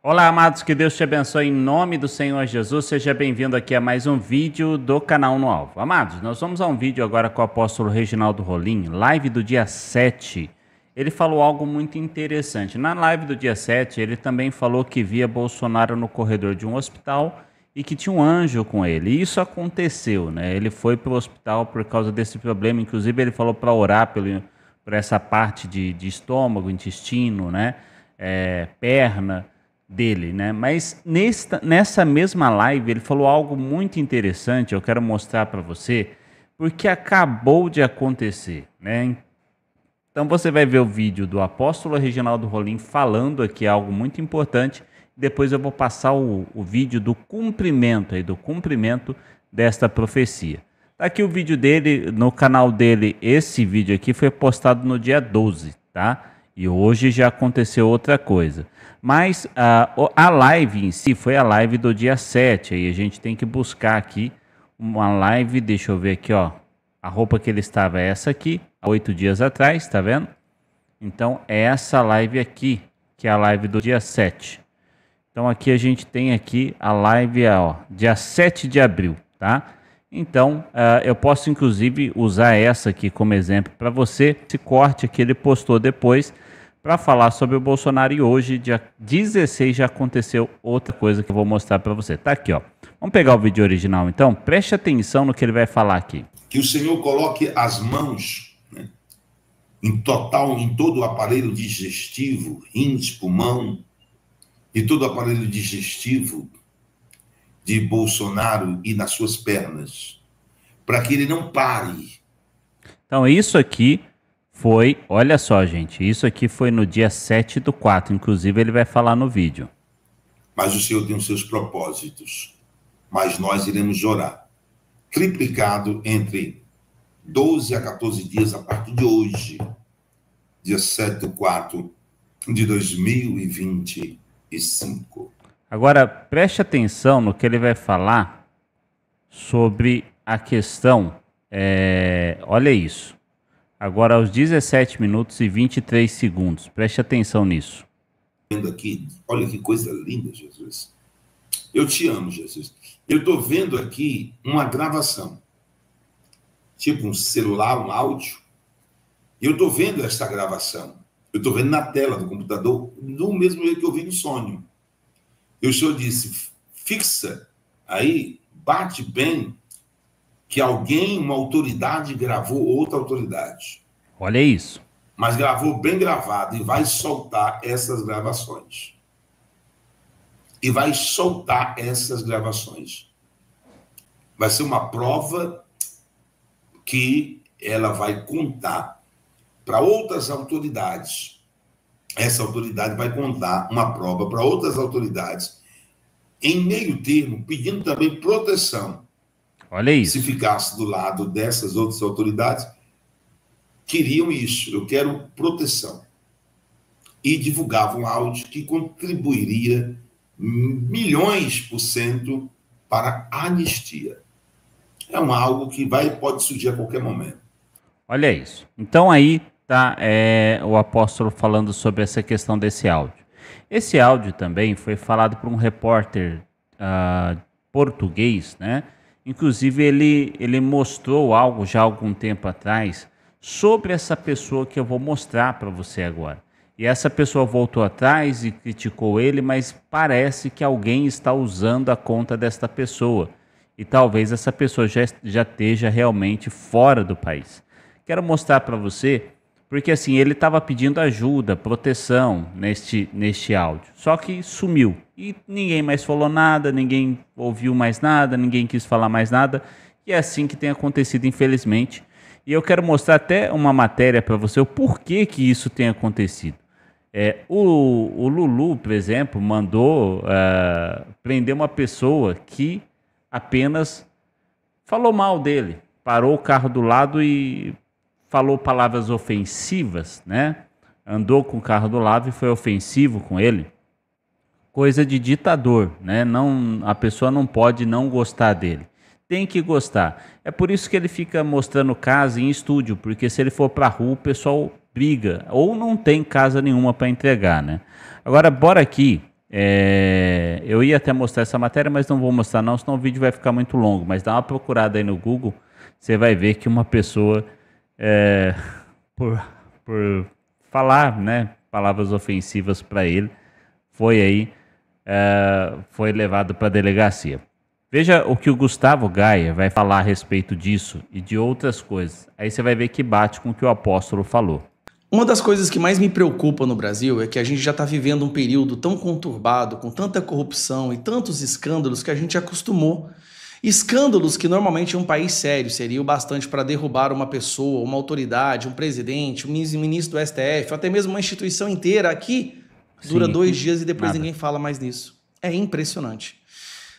Olá, amados, que Deus te abençoe em nome do Senhor Jesus. Seja bem-vindo aqui a mais um vídeo do canal No Alvo. Amados, nós vamos a um vídeo agora com o apóstolo Reginaldo Rolim, live do dia 7. Ele falou algo muito interessante. Na live do dia 7, ele também falou que via Bolsonaro no corredor de um hospital e que tinha um anjo com ele. E isso aconteceu, né? Ele foi para o hospital por causa desse problema. Inclusive, ele falou para orar por essa parte de estômago, intestino, né? Perna dele, né? Mas nessa mesma live ele falou algo muito interessante. Eu quero mostrar para você porque acabou de acontecer, né? Então você vai ver o vídeo do apóstolo Reginaldo Rolim falando aqui algo muito importante. Depois eu vou passar o vídeo do cumprimento desta profecia. Tá aqui o vídeo dele no canal dele. Esse vídeo aqui foi postado no dia 12, tá? E hoje já aconteceu outra coisa. Mas a live em si foi a live do dia 7. Aí a gente tem que buscar aqui uma live. Deixa eu ver aqui, ó. A roupa que ele estava é essa aqui, há 8 dias atrás, tá vendo? Então é essa live aqui, que é a live do dia 7. Então aqui a gente tem aqui a live, ó, dia 7 de abril, tá? Então eu posso inclusive usar essa aqui como exemplo para você. Esse corte aqui ele postou depois para falar sobre o Bolsonaro, e hoje, dia 16, já aconteceu outra coisa que eu vou mostrar para você. Tá aqui, ó. Vamos pegar o vídeo original, então? Preste atenção no que ele vai falar aqui. Que o Senhor coloque as mãos, né, em todo o aparelho digestivo, rins, pulmão, e todo o aparelho digestivo de Bolsonaro e nas suas pernas, para que ele não pare. Então, isso aqui foi, olha só, gente, isso aqui foi no dia 7/4, inclusive ele vai falar no vídeo. Mas o Senhor tem os seus propósitos, mas nós iremos orar. Triplicado entre 12 a 14 dias a partir de hoje, dia 7/4 de 2025. Agora, preste atenção no que ele vai falar sobre a questão, olha isso. Agora, aos 17 minutos e 23 segundos. Preste atenção nisso. Vendo aqui, olha que coisa linda, Jesus. Eu te amo, Jesus. Eu estou vendo aqui uma gravação, tipo um celular, um áudio. E eu estou vendo essa gravação. Eu estou vendo na tela do computador, do mesmo jeito que eu vi no sonho. E o Senhor disse, fixa aí, bate bem, que alguém, uma autoridade, gravou outra autoridade. Olha isso. Mas gravou bem gravado e vai soltar essas gravações. E vai soltar essas gravações. Vai ser uma prova que ela vai contar para outras autoridades. Essa autoridade vai contar uma prova para outras autoridades, em meio termo, pedindo também proteção. Olha isso. Se ficasse do lado dessas outras autoridades, queriam isso. Eu quero proteção. E divulgavam um áudio que contribuiria milhões% para a anistia. É algo que pode surgir a qualquer momento. Olha isso. Então aí tá o apóstolo falando sobre essa questão desse áudio. Esse áudio também foi falado por um repórter português, né? Inclusive, ele mostrou algo já há algum tempo atrás sobre essa pessoa que eu vou mostrar para você agora. E essa pessoa voltou atrás e criticou ele, mas parece que alguém está usando a conta desta pessoa. E talvez essa pessoa já esteja realmente fora do país. Quero mostrar para você, porque assim, ele estava pedindo ajuda, proteção neste áudio. Só que sumiu. E ninguém mais falou nada, ninguém ouviu mais nada, ninguém quis falar mais nada. E é assim que tem acontecido, infelizmente. E eu quero mostrar até uma matéria para você, o porquê que isso tem acontecido. O Lulu, por exemplo, mandou prender uma pessoa que apenas falou mal dele. Parou o carro do lado e falou palavras ofensivas, né? Andou com o carro do lado e foi ofensivo com ele. Coisa de ditador, né? A pessoa não pode não gostar dele. Tem que gostar. É por isso que ele fica mostrando casa em estúdio, porque se ele for para a rua, o pessoal briga, ou não tem casa nenhuma para entregar, né? Agora, bora aqui Eu ia até mostrar essa matéria, mas não vou mostrar não, senão o vídeo vai ficar muito longo. Mas dá uma procurada aí no Google, você vai ver que uma pessoa, por falar, né, palavras ofensivas para ele, foi levado para a delegacia. Veja o que o Gustavo Gaia vai falar a respeito disso e de outras coisas. Aí você vai ver que bate com o que o apóstolo falou. Uma das coisas que mais me preocupa no Brasil é que a gente já está vivendo um período tão conturbado, com tanta corrupção e tantos escândalos que a gente acostumou. Escândalos que normalmente em um país sério seria o bastante para derrubar uma pessoa, uma autoridade, um presidente, um ministro do STF, até mesmo uma instituição inteira. Aqui dura 2 dias e depois ninguém fala mais nisso. É impressionante.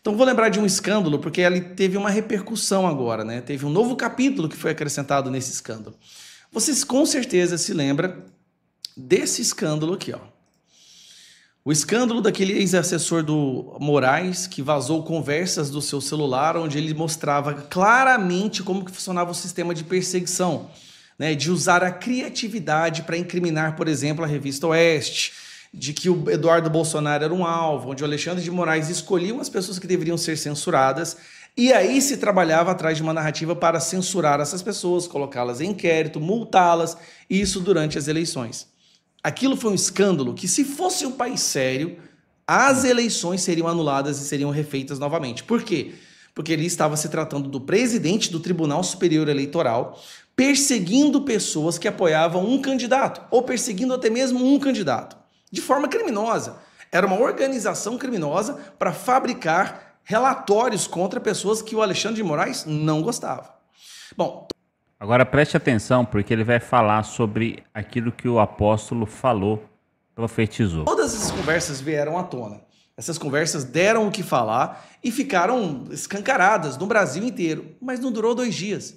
Então vou lembrar de um escândalo porque ele teve uma repercussão agora, né? Teve um novo capítulo que foi acrescentado nesse escândalo. Vocês com certeza se lembram desse escândalo aqui, ó. O escândalo daquele ex-assessor do Moraes que vazou conversas do seu celular onde ele mostrava claramente como que funcionava o sistema de perseguição, né? De usar a criatividade para incriminar, por exemplo, a revista Oeste, de que o Eduardo Bolsonaro era um alvo, onde o Alexandre de Moraes escolhia as pessoas que deveriam ser censuradas, e aí se trabalhava atrás de uma narrativa para censurar essas pessoas, colocá-las em inquérito, multá-las, e isso durante as eleições. Aquilo foi um escândalo que, se fosse um país sério, as eleições seriam anuladas e seriam refeitas novamente. Por quê? Porque ele estava se tratando do presidente do Tribunal Superior Eleitoral, perseguindo pessoas que apoiavam um candidato, ou perseguindo até mesmo um candidato, de forma criminosa. Era uma organização criminosa para fabricar relatórios contra pessoas que o Alexandre de Moraes não gostava. Bom, agora preste atenção, porque ele vai falar sobre aquilo que o apóstolo falou, profetizou. Todas essas conversas vieram à tona. Essas conversas deram o que falar e ficaram escancaradas no Brasil inteiro, mas não durou 2 dias.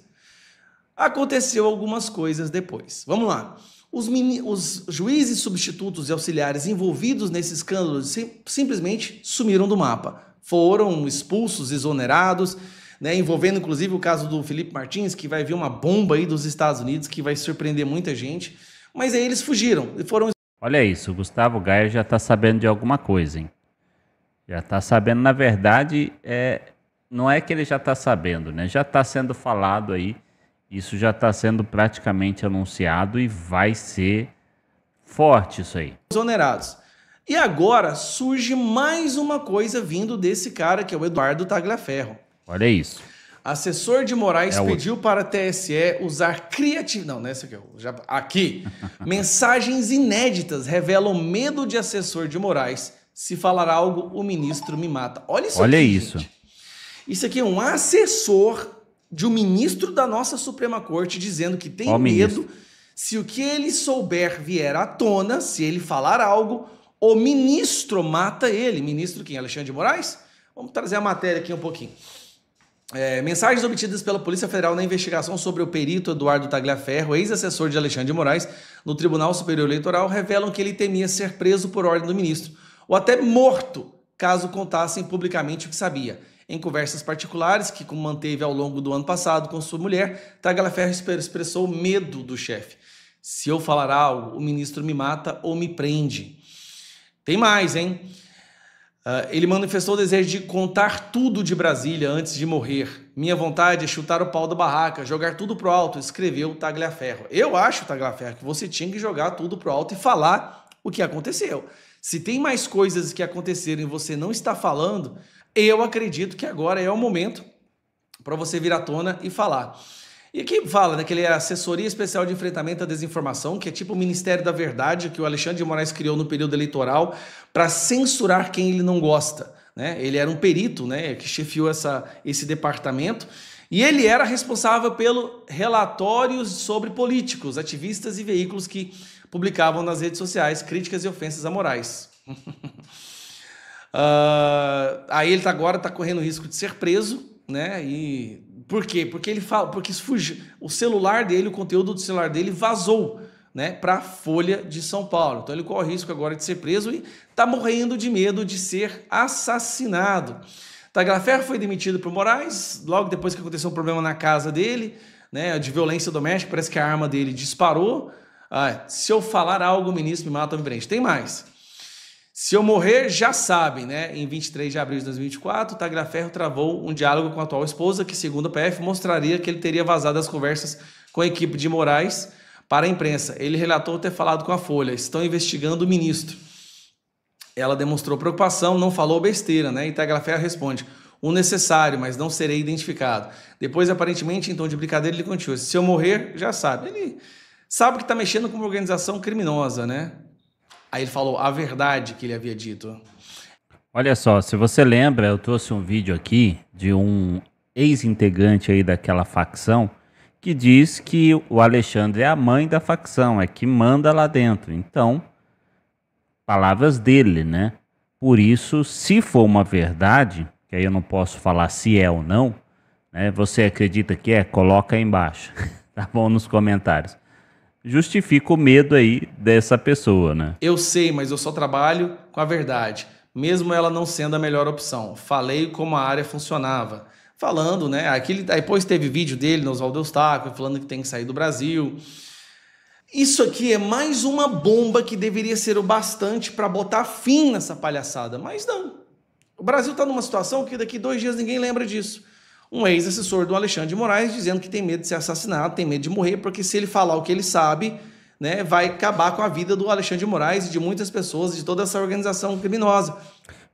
Aconteceu algumas coisas depois. Vamos lá. Os juízes substitutos e auxiliares envolvidos nesse escândalo simplesmente sumiram do mapa. Foram expulsos, exonerados, né, envolvendo inclusive o caso do Felipe Martins, que vai vir uma bomba aí dos Estados Unidos que vai surpreender muita gente. Mas aí eles fugiram e foram... Olha isso, o Gustavo Gaia já está sabendo de alguma coisa, hein? Já está sabendo, na verdade, não é que ele já está sabendo, né? Já está sendo falado aí. Isso já está sendo praticamente anunciado e vai ser forte isso aí. Exonerados. E agora surge mais uma coisa vindo desse cara, que é o Eduardo Tagliaferro. Olha isso. Assessor de Moraes pediu para a TSE usar criatividade... Não, não é esse aqui. Aqui. Mensagens inéditas revelam medo de assessor de Moraes. Se falar algo, o ministro me mata. Olha isso aqui, isso. Gente. Isso aqui é um assessor de um ministro da nossa Suprema Corte dizendo que tem medo, se o que ele souber vier à tona, se ele falar algo, o ministro mata ele. Ministro quem? Alexandre de Moraes? Vamos trazer a matéria aqui um pouquinho. Mensagens obtidas pela Polícia Federal na investigação sobre o perito Eduardo Tagliaferro, ex-assessor de Alexandre de Moraes, no Tribunal Superior Eleitoral, revelam que ele temia ser preso por ordem do ministro, ou até morto, caso contassem publicamente o que sabia. Em conversas particulares que manteve ao longo do ano passado com sua mulher, Tagliaferro expressou medo do chefe. Se eu falar algo, o ministro me mata ou me prende. Tem mais, hein? Ele manifestou o desejo de contar tudo de Brasília antes de morrer. Minha vontade é chutar o pau da barraca, jogar tudo pro alto, escreveu Tagliaferro. Eu acho, Tagliaferro, que você tinha que jogar tudo pro alto e falar o que aconteceu. Se tem mais coisas que aconteceram e você não está falando... Eu acredito que agora é o momento para você vir à tona e falar. E aqui fala, né, que ele é assessoria especial de enfrentamento à desinformação, que é tipo o Ministério da Verdade, que o Alexandre de Moraes criou no período eleitoral para censurar quem ele não gosta, né? Ele era um perito, né, que chefiou esse departamento, e ele era responsável pelo relatórios sobre políticos, ativistas e veículos que publicavam nas redes sociais críticas e ofensas a Moraes. Aí ele agora está correndo o risco de ser preso, né? E por quê? Porque ele fala, porque o celular dele, o conteúdo do celular dele vazou, né, para a Folha de São Paulo. Então ele corre o risco agora de ser preso e está morrendo de medo de ser assassinado. Tagliaferro foi demitido por Moraes logo depois que aconteceu um problema na casa dele, né, de violência doméstica. Parece que a arma dele disparou. Se eu falar algo, o ministro me mata ou me prende. Tem mais. Se eu morrer, já sabem, né? Em 23 de abril de 2024, Tagliaferro travou um diálogo com a atual esposa que, segundo a PF, mostraria que ele teria vazado as conversas com a equipe de Moraes para a imprensa. Ele relatou ter falado com a Folha. Estão investigando o ministro. Ela demonstrou preocupação, não falou besteira, né? E Tagliaferro responde: o necessário, mas não serei identificado. Depois, aparentemente, em tom de brincadeira, ele continua: se eu morrer, já sabe. Ele sabe que está mexendo com uma organização criminosa, né? Aí ele falou a verdade que ele havia dito. Olha só, se você lembra, eu trouxe um vídeo aqui de um ex-integrante aí daquela facção que diz que o Alexandre é a mãe da facção, é que manda lá dentro. Então, palavras dele, né? Por isso, se for uma verdade, que aí eu não posso falar se é ou não, né? Você acredita que é? Coloca aí embaixo, tá bom? Nos comentários. Justifica o medo aí dessa pessoa, né? Eu sei, mas eu só trabalho com a verdade, mesmo ela não sendo a melhor opção. Falei como a área funcionava. Falando, né? Aí depois teve vídeo dele no Oswaldo Eustáquio, falando que tem que sair do Brasil. Isso aqui é mais uma bomba que deveria ser o bastante para botar fim nessa palhaçada. Mas não. O Brasil está numa situação que daqui 2 dias ninguém lembra disso. Um ex-assessor do Alexandre de Moraes dizendo que tem medo de ser assassinado, tem medo de morrer, porque se ele falar o que ele sabe, né, vai acabar com a vida do Alexandre de Moraes e de muitas pessoas, de toda essa organização criminosa.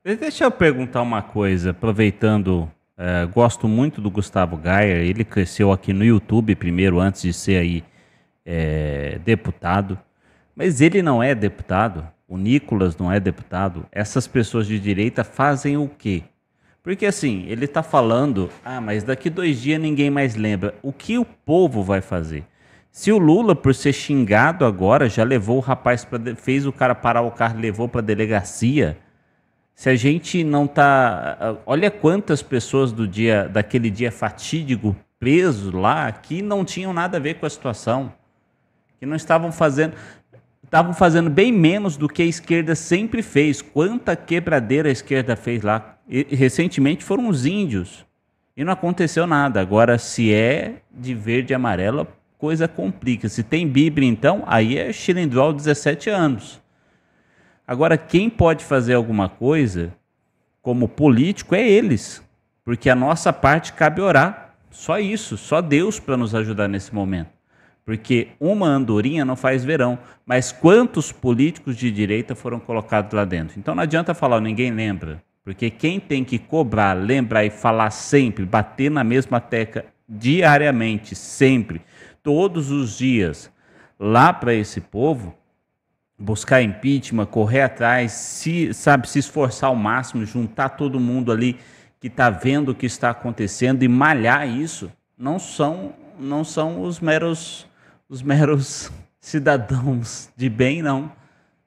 Deixa eu perguntar uma coisa, aproveitando, gosto muito do Gustavo Gayer, ele cresceu aqui no YouTube primeiro, antes de ser aí deputado, mas ele não é deputado, o Nicolas não é deputado, essas pessoas de direita fazem o quê? Porque assim, ele está falando, mas daqui 2 dias ninguém mais lembra. O que o povo vai fazer? Se o Lula, por ser xingado agora, já levou o rapaz, fez o cara parar o carro e levou para a delegacia, se a gente não tá... Olha quantas pessoas daquele dia fatídico presos lá, que não tinham nada a ver com a situação, que não estavam fazendo bem menos do que a esquerda sempre fez. Quanta quebradeira a esquerda fez lá. E, recentemente foram os índios e não aconteceu nada. Agora, se é de verde e amarelo, a coisa complica. Se tem Bíblia, então, aí é Chilindrol 17 anos. Agora, quem pode fazer alguma coisa como político é eles, porque a nossa parte cabe orar. Só isso, só Deus para nos ajudar nesse momento. Porque uma andorinha não faz verão, mas quantos políticos de direita foram colocados lá dentro? Então não adianta falar, ninguém lembra. Porque quem tem que cobrar, lembrar e falar sempre, bater na mesma tecla diariamente, sempre, todos os dias, lá para esse povo, buscar impeachment, correr atrás, se esforçar ao máximo, juntar todo mundo ali que está vendo o que está acontecendo e malhar isso, não são os meros cidadãos de bem, não.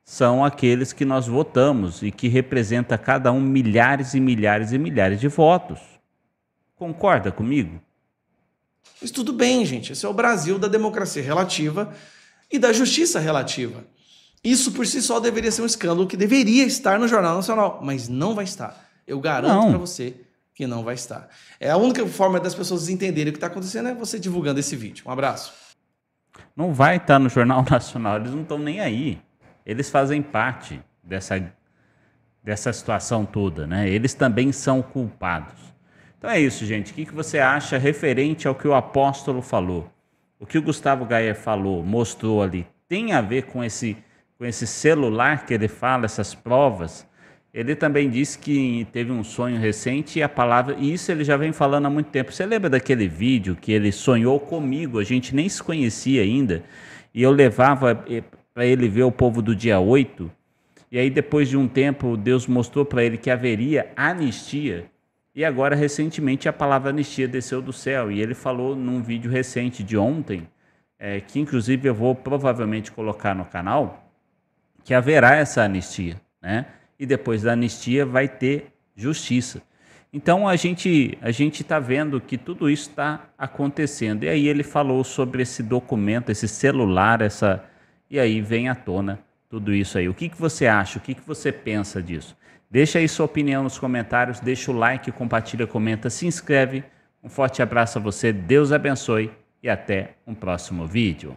São aqueles que nós votamos e que representa cada um milhares e milhares e milhares de votos. Concorda comigo? Mas tudo bem, gente. Esse é o Brasil da democracia relativa e da justiça relativa. Isso por si só deveria ser um escândalo que deveria estar no Jornal Nacional, mas não vai estar. Eu garanto para você que não vai estar. É a única forma das pessoas entenderem o que está acontecendo é você divulgando esse vídeo. Um abraço. Não vai estar no Jornal Nacional, eles não estão nem aí. Eles fazem parte dessa situação toda, né? Eles também são culpados. Então é isso, gente. O que você acha referente ao que o apóstolo falou? O que o Gustavo Gayer falou, mostrou ali, tem a ver com esse celular que ele fala, essas provas? Ele também disse que teve um sonho recente e a palavra... E isso ele já vem falando há muito tempo. Você lembra daquele vídeo que ele sonhou comigo? A gente nem se conhecia ainda. E eu levava para ele ver o povo do dia 8, e aí depois de um tempo Deus mostrou para ele que haveria anistia, e agora recentemente a palavra anistia desceu do céu, e ele falou num vídeo recente de ontem, que inclusive eu vou provavelmente colocar no canal, que haverá essa anistia, né? E depois da anistia vai ter justiça. Então a gente está vendo que tudo isso está acontecendo, e aí ele falou sobre esse documento, esse celular, e aí vem à tona tudo isso aí. O que você acha? O que você pensa disso? Deixa aí sua opinião nos comentários, deixa o like, compartilha, comenta, se inscreve. Um forte abraço a você, Deus abençoe e até um próximo vídeo.